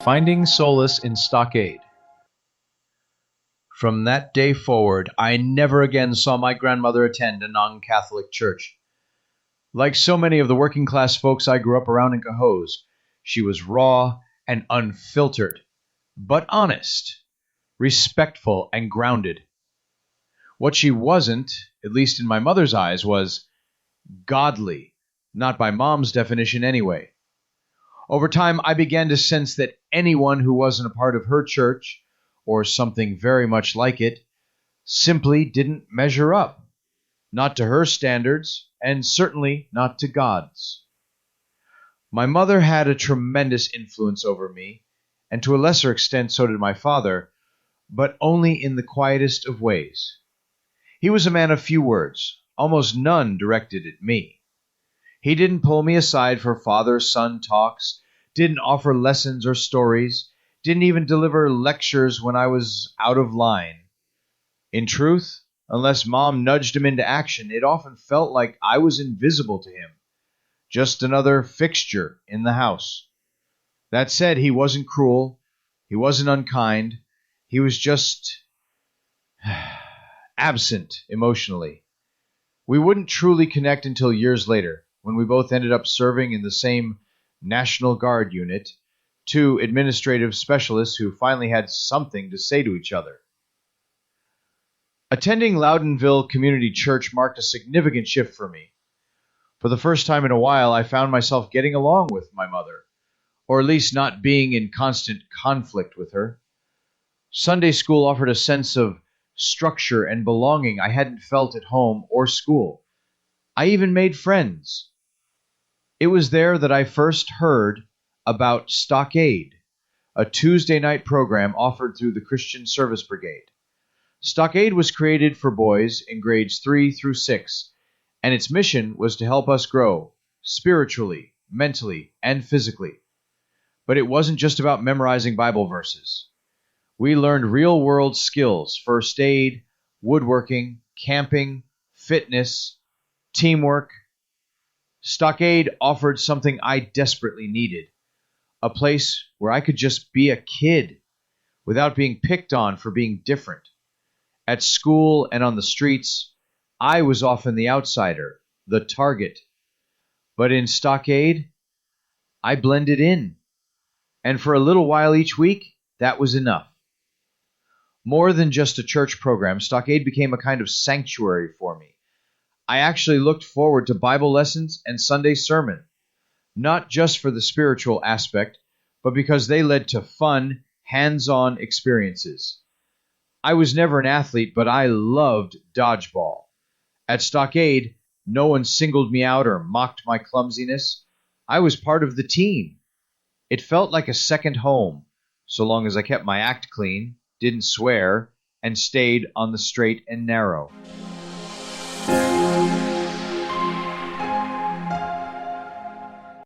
Finding solace in Stockade. From that day forward, I never again saw my grandmother attend a non-Catholic church. Like so many of the working-class folks I grew up around in Cohoes, she was raw and unfiltered, but honest, respectful, and grounded. What she wasn't, at least in my mother's eyes, was godly, not by Mom's definition anyway. Over time, I began to sense that anyone who wasn't a part of her church, or something very much like it, simply didn't measure up. Not to her standards, and certainly not to God's. My mother had a tremendous influence over me, and to a lesser extent so did my father, but only in the quietest of ways. He was a man of few words, almost none directed at me. He didn't pull me aside for father-son talks, didn't offer lessons or stories, didn't even deliver lectures when I was out of line. In truth, unless Mom nudged him into action, it often felt like I was invisible to him, just another fixture in the house. That said, he wasn't cruel, he wasn't unkind, he was just absent emotionally. We wouldn't truly connect until years later, when we both ended up serving in the same National Guard unit, two administrative specialists who finally had something to say to each other. Attending Loudonville Community Church marked a significant shift for me. For the first time in a while, I found myself getting along with my mother, or at least not being in constant conflict with her. Sunday school offered a sense of structure and belonging I hadn't felt at home or school. I even made friends. It was there that I first heard about Stockade, a Tuesday night program offered through the Christian Service Brigade. Stockade was created for boys in grades 3 through 6, and its mission was to help us grow spiritually, mentally, and physically. But it wasn't just about memorizing Bible verses. We learned real-world skills: first aid, woodworking, camping, fitness, teamwork. Stockade offered something I desperately needed, a place where I could just be a kid without being picked on for being different. At school and on the streets, I was often the outsider, the target. But in Stockade, I blended in. And for a little while each week, that was enough. More than just a church program, Stockade became a kind of sanctuary for me. I actually looked forward to Bible lessons and Sunday sermon, not just for the spiritual aspect, but because they led to fun, hands-on experiences. I was never an athlete, but I loved dodgeball. At Stockade, no one singled me out or mocked my clumsiness. I was part of the team. It felt like a second home, so long as I kept my act clean, didn't swear, and stayed on the straight and narrow.